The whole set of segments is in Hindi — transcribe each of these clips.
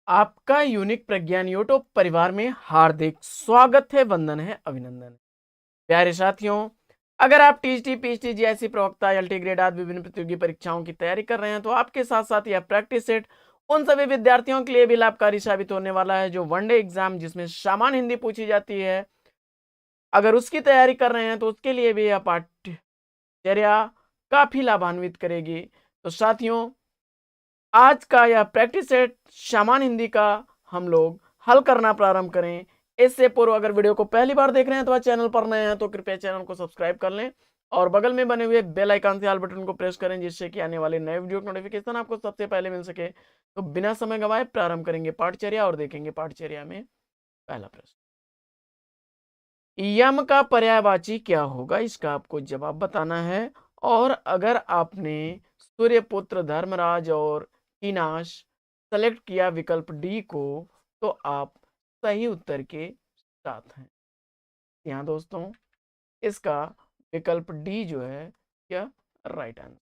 आपका यूनिक प्रज्ञान यूट्यूब परिवार में हार्दिक स्वागत है, वंदन है, अभिनंदन है। प्यारे साथियों, अगर आप टीजीटी, पीएचडी जैसी प्रवक्ता, एलटी ग्रेड आदि विभिन्न प्रतियोगी परीक्षाओं की तैयारी कर रहे हैं तो आपके साथ साथ यह प्रैक्टिस सेट उन सभी विद्यार्थियों के लिए भी लाभकारी साबित होने वाला है जो वनडे एग्जाम जिसमें सामान्य हिंदी पूछी जाती है, अगर उसकी तैयारी कर रहे हैं तो उसके लिए भी यह पाठ्यचर्या काफी लाभान्वित करेगी। तो साथियों, आज का यह प्रैक्टिस सेट सामान्य हिंदी का हम लोग हल करना प्रारंभ करें। इससे पूर्व अगर वीडियो को पहली बार देख रहे हैं तो चैनल पर नए हैं तो कृपया चैनल को सब्सक्राइब कर लें और बगल में बने हुए बेल आइकन से ऑल बटन को प्रेस करें जिससे कि आने वाले नए वीडियो की नोटिफिकेशन आपको सबसे पहले मिल सके। तो बिना समय गंवाए प्रारंभ करेंगे पाठचर्या और देखेंगे पाठचर्या में पहला प्रश्न। यम का पर्यायवाची क्या होगा, इसका आपको जवाब बताना है। और अगर आपने सूर्यपुत्र, धर्मराज और कीनाश सेलेक्ट किया विकल्प डी को तो आप सही उत्तर के साथ हैं। यहाँ दोस्तों इसका विकल्प डी जो है क्या राइट आंसर।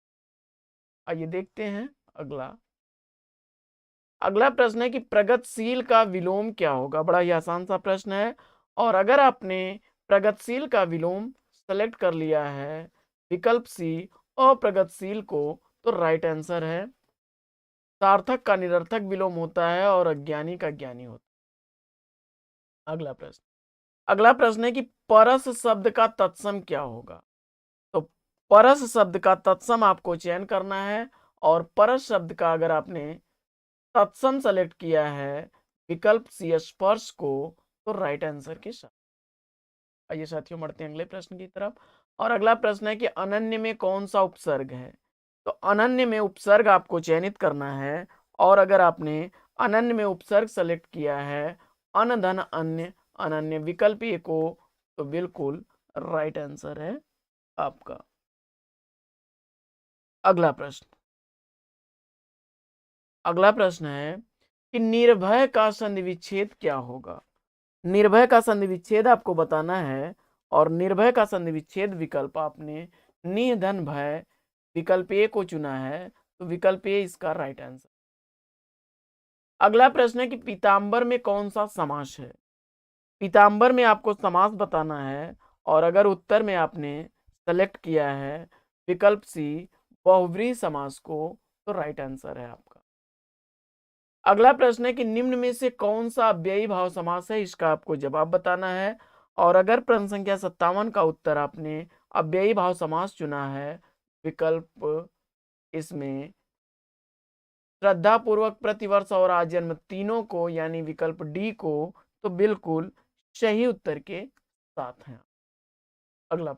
आइए देखते हैं अगला। अगला प्रश्न है कि प्रगतिशील का विलोम क्या होगा। बड़ा ही आसान सा प्रश्न है। और अगर आपने प्रगतिशील का विलोम सेलेक्ट कर लिया है विकल्प सी अप्रगतिशील को तो राइट आंसर है। सार्थक का निरर्थक विलोम होता है और अज्ञानी का ज्ञानी होता है। अगला प्रश्न है कि परस शब्द का तत्सम क्या होगा। तो परस शब्द का तत्सम आपको चयन करना है और परस शब्द का अगर आपने तत्सम सेलेक्ट किया है विकल्प सी स्पर्श को तो राइट आंसर के साथ। आइए साथियों बढ़ते हैं अगले प्रश्न की तरफ। और अगला प्रश्न है कि अनन्य में कौन सा उपसर्ग है। तो अनन्य में उपसर्ग आपको चयनित करना है और अगर आपने अनन्य में उपसर्ग सेलेक्ट किया है अन धन अन्य अनन्य विकल्प ए को तो बिल्कुल राइट आंसर है आपका। अगला प्रश्न है कि निर्भय का संधि विच्छेद क्या होगा। निर्भय का संधि विच्छेद आपको बताना है और निर्भय का संधि विच्छेद विकल्प आपने निधन भय विकल्प ए को चुना है तो विकल्प ए इसका राइट आंसर। अगला प्रश्न है कि पीतांबर में कौन सा समास है। पीतांबर में आपको समास बताना है और अगर उत्तर में आपने सेलेक्ट किया है विकल्प सी बहुव्रीहि समास को तो राइट आंसर है आपका। अगला प्रश्न है कि निम्न में से कौन सा अव्ययी भाव समास है, इसका आपको जवाब बताना है और अगर प्रश्न संख्या 57 का उत्तर आपने अव्ययी भाव समास चुना है विकल्प इसमें श्रद्धा पूर्वक, प्रतिवर्ष और आजन्म तीनों को यानी विकल्प डी को तो बिल्कुल सही उत्तर के साथ हैं। अगला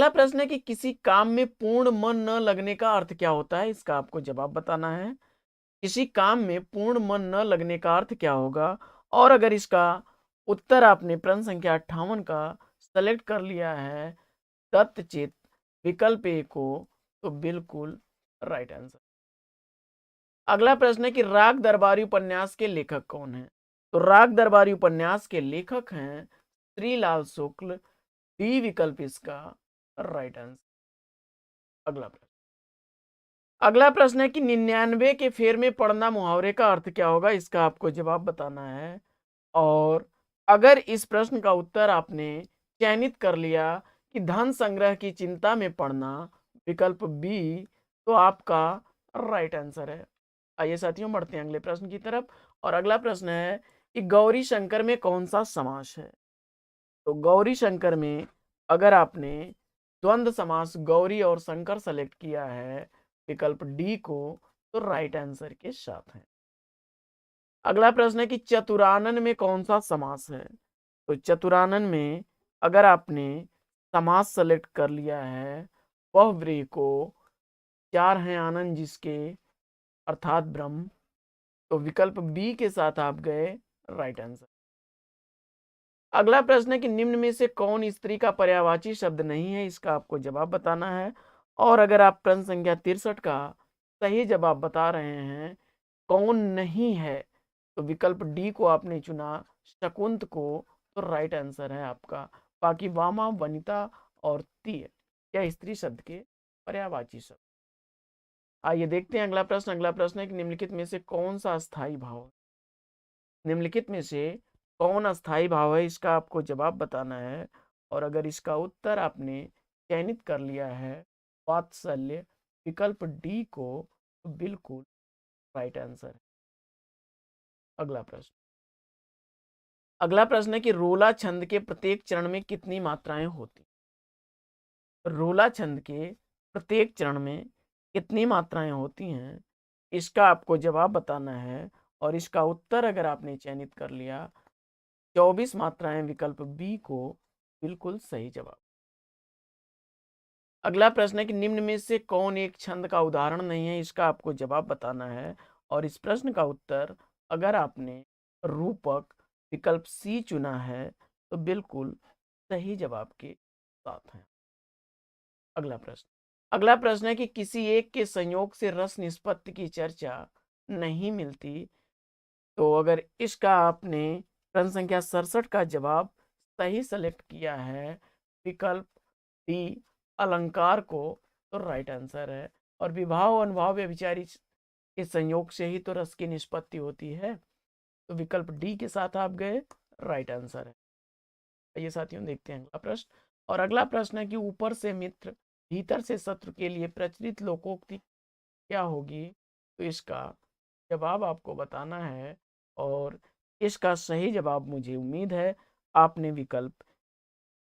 प्रश्न है कि किसी काम में पूर्ण मन न लगने का अर्थ क्या होता है, इसका आपको जवाब बताना है। किसी काम में पूर्ण मन न लगने का अर्थ क्या होगा और अगर इसका उत्तर आपने प्रश्न संख्या 58 का सेलेक्ट कर लिया है तत्चित विकल्प ए को तो बिल्कुल राइट आंसर। अगला प्रश्न है कि राग दरबारी उपन्यास के लेखक कौन है। तो राग दरबारी उपन्यास के लेखक हैं श्रीलाल शुक्ल, डी विकल्प इसका राइट आंसर। अगला प्रश्न है कि 99 के फेर में पढ़ना मुहावरे का अर्थ क्या होगा, इसका आपको जवाब बताना है। और अगर इस प्रश्न का उत्तर आपने चयनित कर लिया कि धन संग्रह की चिंता में पढ़ना विकल्प बी तो आपका राइट आंसर है। आइए साथियों बढ़ते हैं अगले प्रश्न की तरफ। और अगला प्रश्न है कि गौरी शंकर में कौन सा समास है। तो गौरी शंकर में अगर आपने द्वंद्व समास गौरी और शंकर सेलेक्ट किया है विकल्प डी को तो राइट आंसर के साथ है। अगला प्रश्न है कि चतुरानन में कौन सा समास है। तो चतुरानन में अगर आपने समास सेलेक्ट कर लिया है बहुव्रीहि को, चार हैं आनंद जिसके अर्थात ब्रह्म तो विकल्प बी के साथ आप गए राइट आंसर। अगला प्रश्न है कि निम्न में से कौन स्त्री का पर्यायवाची शब्द नहीं है, इसका आपको जवाब बताना है। और अगर आप प्रश्न संख्या 63 का सही जवाब बता रहे हैं कौन नहीं है तो विकल्प डी को आपने चुना शकुंत को तो राइट आंसर है आपका। बाकी वामा, वनिता और तीय यह स्त्री शब्द के पर्यायवाची शब्द। आइए देखते हैं अगला प्रश्न। अगला प्रश्न है कि निम्नलिखित में से कौन सा अस्थाई भाव है? निम्नलिखित में से कौन अस्थाई भाव है, इसका आपको जवाब बताना है। और अगर इसका उत्तर आपने चयनित कर लिया है वात्सल्य विकल्प डी को, तो बिल्कुल राइट आंसर है। अगला प्रश्न। अगला प्रश्न है कि रोला छंद के प्रत्येक चरण में कितनी मात्राएं होती? रोला छंद के प्रत्येक चरण में कितनी मात्राएं होती हैं, इसका आपको जवाब बताना है। और इसका उत्तर अगर आपने चयनित कर लिया 24 मात्राएं, विकल्प बी को बिल्कुल सही जवाब। अगला प्रश्न है कि निम्न में से कौन एक छंद का उदाहरण नहीं है, इसका आपको जवाब बताना है। और इस प्रश्न का उत्तर अगर आपने रूपक विकल्प सी चुना है, तो बिल्कुल सही जवाब के साथ है। अगला प्रश्न। अगला प्रश्न है कि किसी एक के संयोग से रस निष्पत्ति की चर्चा नहीं मिलती, तो अगर इसका आपने प्रश्न संख्या 67 का जवाब सही सेलेक्ट किया है, विकल्प डी अलंकार को, तो राइट आंसर है। और विभाव अनुभाव व्यभिचारी के संयोग से ही तो रस की निष्पत्ति होती है, तो विकल्प डी के साथ आप गए, राइट आंसर है। ये साथियों देखते हैं अगला प्रश्न। और अगला प्रश्न है कि ऊपर से मित्र भीतर से शत्रु के लिए प्रचलित लोकोक्ति क्या होगी, तो इसका जवाब आपको बताना है। और इसका सही जवाब मुझे उम्मीद है आपने विकल्प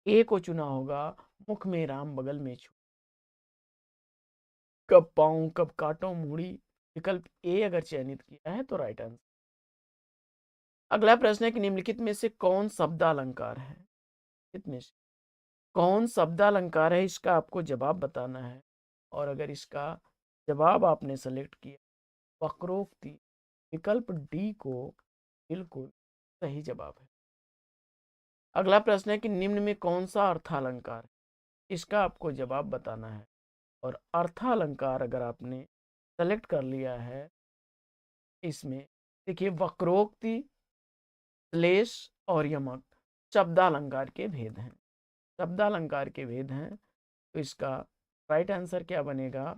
ए को चुना होगा, मुख में राम बगल में छू, कब पाऊं कब काटो मूड़ी, विकल्प ए अगर चयनित किया है तो राइट आंसर। अगला प्रश्न है कि निम्नलिखित में से कौन शब्दालंकार है? इतने से कौन शब्दालंकार है, इसका आपको जवाब बताना है। और अगर इसका जवाब आपने सेलेक्ट किया वक्रोक्ति, विकल्प डी को बिल्कुल सही जवाब है। अगला प्रश्न है कि निम्न में कौन सा अर्थालंकार है, इसका आपको जवाब बताना है। और अर्थालंकार अगर आपने सेलेक्ट कर लिया है, इसमें देखिए वक्रोक्ति, श्लेष और यमक शब्दालंकार के भेद हैं। शब्दालंकार के भेद हैं, तो इसका राइट आंसर क्या बनेगा?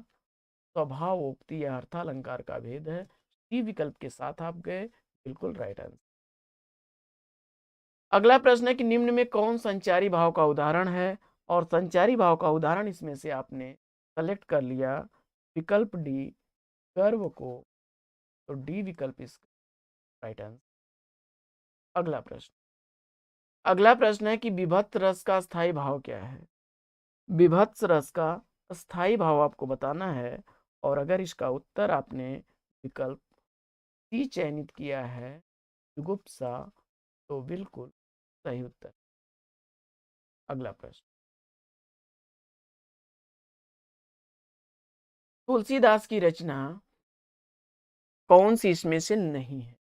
स्वभावोक्ति या अर्थालंकार का भेद है। सी विकल्प के साथ आप गए, बिल्कुल राइट आंसर। अगला प्रश्न है कि निम्न में कौन संचारी भाव का उदाहरण है? और संचारी भाव का उदाहरण इसमें से आपने सेलेक्ट कर लिया विकल्प डी गर्व को, तो डी विकल्प इसका राइट आंसर। अगला प्रश्न। अगला प्रश्न है कि विभक्त रस का स्थायी भाव क्या है? विभत्स रस का स्थायी भाव आपको बताना है। और अगर इसका उत्तर आपने विकल्प सी चयनित किया है जुगुप्सा, तो बिल्कुल सही उत्तर। अगला प्रश्न। तुलसीदास की रचना कौन सी इसमें से नहीं है?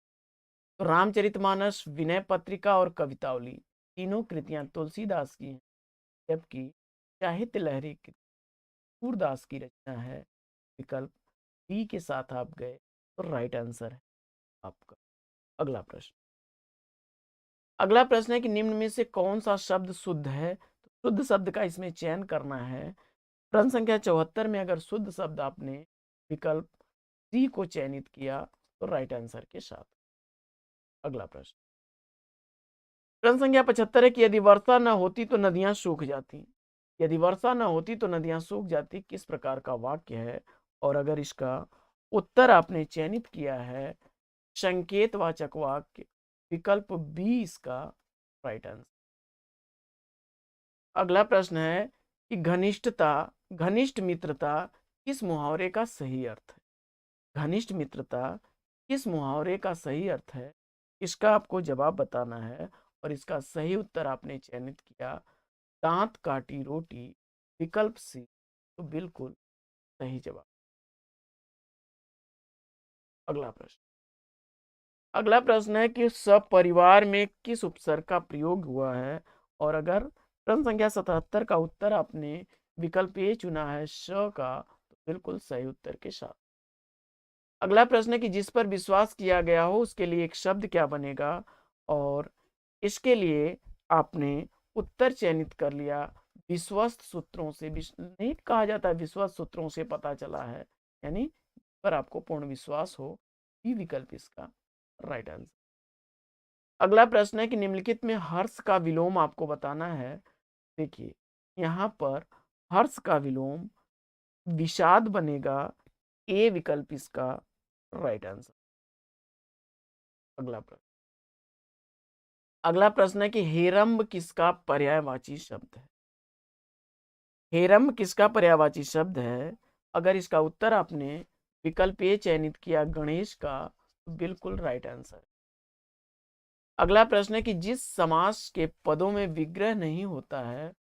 तो रामचरितमानस, विनय पत्रिका और कवितावली तीनों कृतियां तुलसीदास की हैं, जबकि साहित्य लहरी सूरदास की रचना है। विकल्प डी के साथ आप गए, तो राइट आंसर है आपका। अगला प्रश्न। अगला प्रश्न है कि निम्न में से कौन सा शब्द शुद्ध है? तो शुद्ध शब्द का इसमें चयन करना है। प्रश्न संख्या 74 में अगर शुद्ध शब्द आपने विकल्प सी को चयनित किया, तो राइट आंसर के साथ। अगला प्रश्न। प्रश्न संख्या 75 है कि यदि वर्षा न होती तो नदियां सूख जाती। यदि वर्षा न होती तो नदियां सूख जाती, किस प्रकार का वाक्य है? और अगर इसका उत्तर आपने चयनित किया है संकेतवाचक वाक्य, विकल्प बी इसका राइट आंसर। अगला प्रश्न है कि घनिष्ठता, घनिष्ठ मित्रता किस मुहावरे का सही अर्थ है? घनिष्ठ मित्रता किस मुहावरे का सही अर्थ है, इसका आपको जवाब बताना है। और इसका सही उत्तर आपने चयनित किया दांत काटी रोटी, विकल्प सी, तो बिल्कुल सही जवाब। अगला प्रश्न। अगला प्रश्न है कि सपरिवार में किस उपसर्ग का प्रयोग हुआ है? और अगर प्रश्न संख्या 77 का उत्तर आपने विकल्प ए चुना है स का, तो बिल्कुल सही उत्तर के साथ। अगला प्रश्न है कि जिस पर विश्वास किया गया हो उसके लिए एक शब्द क्या बनेगा? और इसके लिए आपने उत्तर चयनित कर लिया विश्वस्त सूत्रों से। नहीं कहा जाता विश्वस्त सूत्रों से पता चला है, यानी पर आपको पूर्ण विश्वास हो, बी विकल्प इसका राइट आंसर। अगला प्रश्न है कि निम्नलिखित में हर्ष का विलोम आपको बताना है। देखिए यहाँ पर हर्ष का विलोम विषाद बनेगा, ए विकल्प इसका राइट आंसर। अगला प्रश्न है कि हेरम्ब किसका पर्यायवाची शब्द है। हेरम्ब किसका पर्यायवाची शब्द है? अगर इसका उत्तर आपने विकल्प ए चयनित किया गणेश का, तो बिल्कुल राइट आंसर। अगला प्रश्न है कि जिस समास के पदों में विग्रह नहीं होता है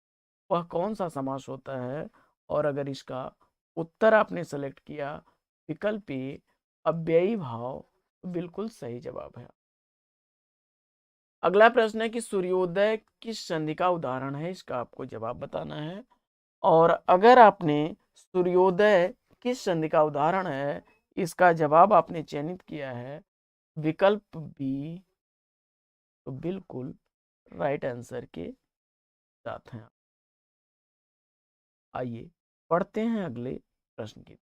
वह कौन सा समास होता है? और अगर इसका उत्तर आपने सेलेक्ट किया विकल्प ए अव्ययी भाव, तो बिल्कुल सही जवाब है। अगला प्रश्न है कि सूर्योदय किस संधि का उदाहरण है? इसका आपको जवाब बताना है। और अगर आपने सूर्योदय किस संधि का उदाहरण है, इसका जवाब आपने चयनित किया है विकल्प बी, तो बिल्कुल राइट आंसर के साथ हैं। आइए पढ़ते हैं अगले प्रश्न की।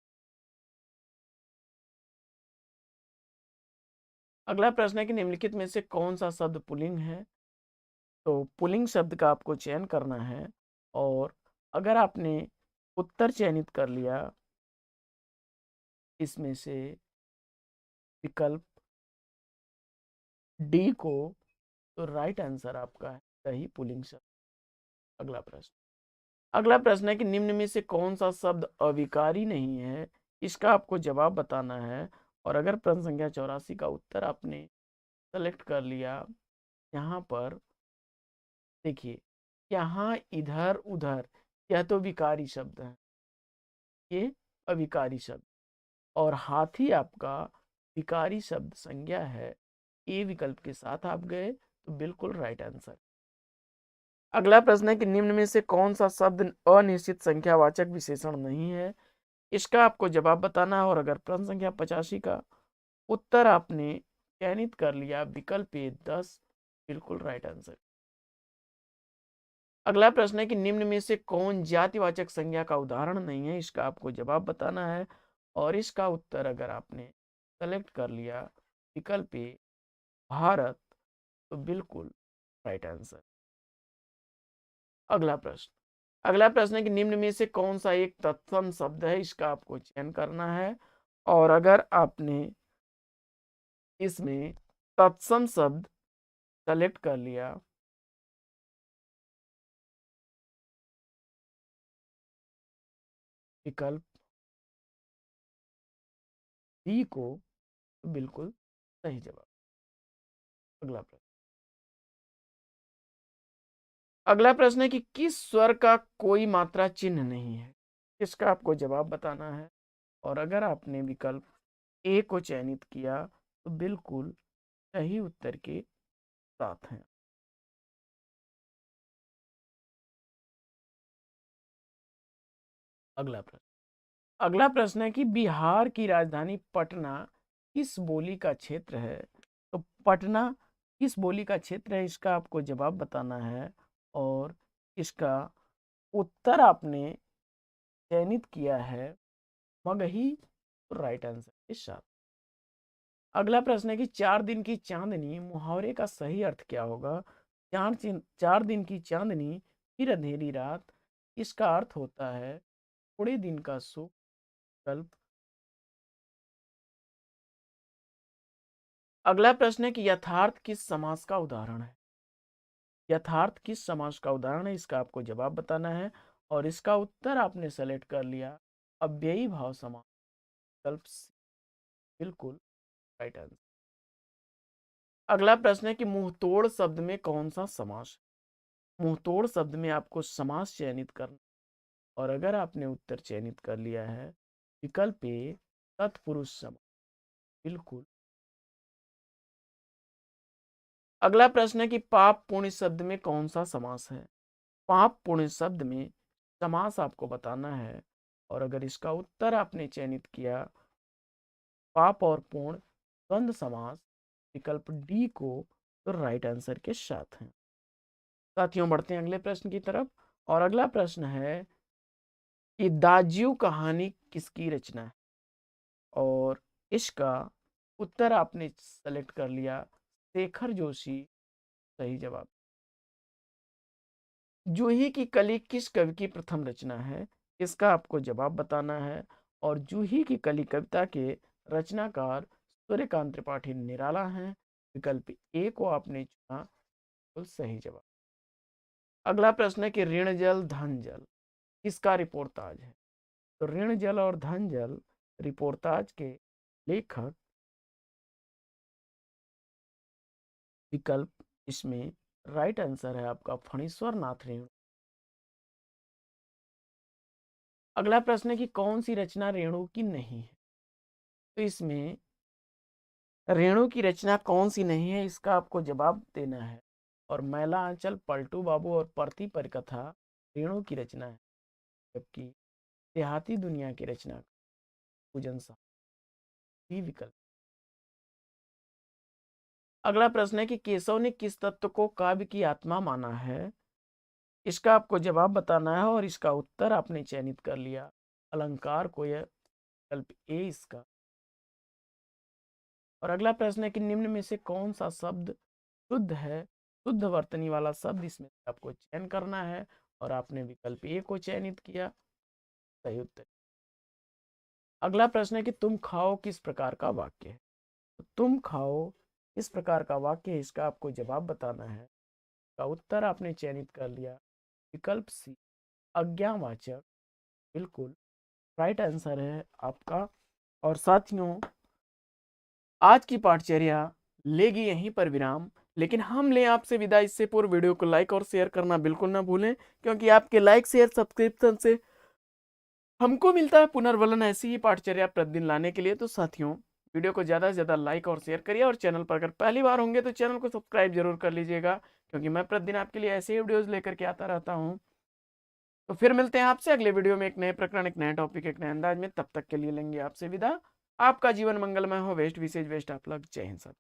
अगला प्रश्न है कि निम्नलिखित में से कौन सा शब्द पुल्लिंग है? तो पुल्लिंग शब्द का आपको चयन करना है और अगर आपने उत्तर चयनित कर लिया इसमें से विकल्प डी को, तो राइट आंसर आपका है सही पुल्लिंग शब्द। अगला प्रश्न है कि निम्न में से कौन सा शब्द अविकारी नहीं है? इसका आपको जवाब बताना है। और अगर प्रश्न संख्या 84 का उत्तर आपने सेलेक्ट कर लिया, यहाँ पर देखिए यहाँ इधर उधर, यह तो विकारी शब्द है, ये अविकारी शब्द, और हाथी आपका विकारी शब्द संज्ञा है। ए विकल्प के साथ आप गए, तो बिल्कुल राइट आंसर। अगला प्रश्न है कि निम्न में से कौन सा शब्द अनिश्चित संख्यावाचक विशेषण नहीं है? इसका आपको जवाब बताना है। और अगर प्रश्न संख्या 85 का उत्तर आपने चयनित कर लिया विकल्प ए 10, बिल्कुल राइट आंसर। अगला प्रश्न है कि निम्न में से कौन जातिवाचक संज्ञा का उदाहरण नहीं है? इसका आपको जवाब बताना है। और इसका उत्तर अगर आपने सेलेक्ट कर लिया विकल्प ए भारत, तो बिल्कुल राइट आंसर। अगला प्रश्न है कि निम्न में से कौन सा एक तत्सम शब्द है? इसका आपको चयन करना है। और अगर आपने इसमें तत्सम शब्द सेलेक्ट कर लिया विकल्प डी को, तो बिल्कुल सही जवाब। अगला प्रश्न अगला प्रश्न है कि किस स्वर का कोई मात्रा चिन्ह नहीं है? इसका आपको जवाब बताना है। और अगर आपने विकल्प ए को चयनित किया, तो बिल्कुल सही उत्तर के साथ हैं। अगला प्रश्न है कि बिहार की राजधानी पटना किस बोली का क्षेत्र है? तो पटना किस बोली का क्षेत्र है, इसका आपको जवाब बताना है। और इसका उत्तर आपने चयनित किया है मगही, राइट आंसर के साथ। अगला प्रश्न है कि 4 दिन की चांदनी मुहावरे का सही अर्थ क्या होगा? 4 दिन की चांदनी फिर अंधेरी रात, इसका अर्थ होता है थोड़े दिन का सुख कल्प। अगला प्रश्न है कि यथार्थ किस समास का उदाहरण है? यथार्थ किस समास का उदाहरण है, इसका आपको जवाब बताना है। और इसका उत्तर आपने सेलेक्ट कर लिया अव्ययी भाव समास कल्प से, बिल्कुल राइट आंसर। अगला प्रश्न है कि मुंहतोड़ शब्द में कौन सा समास है? मुंहतोड़ शब्द में आपको समास चयनित करना। और अगर आपने उत्तर चयनित कर लिया है विकल्प ए तत्पुरुष समास, बिल्कुल। अगला प्रश्न है कि पाप पुण्य शब्द में कौन सा समास है? पाप पुण्य शब्द में समास आपको बताना है। और अगर इसका उत्तर आपने चयनित किया पाप और पूर्ण द्वंद्व समास विकल्प डी को, तो राइट आंसर के साथ हैं। साथियों बढ़ते हैं अगले प्रश्न की तरफ। और अगला प्रश्न है कि दाज्यू कहानी किसकी रचना है? और इसका उत्तर आपने सेलेक्ट कर लिया शेखर जोशी, सही जवाब। जूही की कली किस कवि की प्रथम रचना है, इसका आपको जवाब बताना है। और जूही की कली कविता के रचनाकार सूर्यकांत त्रिपाठी निराला हैं। विकल्प ए को आपने चुना, तो सही जवाब। अगला प्रश्न है कि ऋण जल धन जल किसका रिपोर्टाज है। तो ऋण जल और धन जल रिपोर्टाज के लेखक, विकल्प इसमें राइट आंसर है आपका फणीश्वर नाथ रेणु। अगला प्रश्न है कि कौन सी रचना रेणु की नहीं है। तो इसमें रेणु की रचना कौन सी नहीं है, इसका आपको जवाब देना है। और मैला आंचल, पलटू बाबू और परती परिकथा रेणु की रचना है, जबकि देहाती दुनिया की रचना पूजन साहब, भी विकल्प। अगला प्रश्न है कि केशव ने किस तत्व को काव्य की आत्मा माना है, इसका आपको जवाब बताना है। और इसका उत्तर आपने चयनित कर लिया अलंकार को, यह विकल्प ए इसका। और अगला प्रश्न है कि निम्न में से कौन सा शब्द शुद्ध है, शुद्ध वर्तनी वाला शब्द इसमें आपको चयन करना है। और आपने विकल्प ए को चयनित किया, सही उत्तर। अगला प्रश्न है कि तुम खाओ किस प्रकार का वाक्य है। तो तुम खाओ इस प्रकार का वाक्य है, इसका आपको जवाब बताना है। का उत्तर आपने चयनित कर लिया विकल्प सी आज्ञावाचक, बिल्कुल राइट आंसर है आपका। और साथियों, आज की पाठचर्या लेगी यहीं पर विराम, लेकिन हम ले आपसे विदा इससे पूर्व वीडियो को लाइक और शेयर करना बिल्कुल ना भूलें, क्योंकि आपके लाइक शेयर सब्सक्रिप्शन से हमको मिलता है पुनर्वलन ऐसी ही पाठचर्या प्रतिदिन लाने के लिए। तो साथियों, वीडियो को ज़्यादा से ज़्यादा लाइक और शेयर करिए, और चैनल पर अगर पहली बार होंगे तो चैनल को सब्सक्राइब जरूर कर लीजिएगा, क्योंकि मैं प्रतिदिन आपके लिए ऐसे ही वीडियोज़ लेकर के आता रहता हूँ। तो फिर मिलते हैं आपसे अगले वीडियो में एक नए प्रकरण, एक नए टॉपिक, एक नए अंदाज में। तब तक के लिए लेंगे आपसे विदा। आपका जीवन मंगलमय हो। वेस्ट विशेष वेस्ट आप लग। जय हिंद।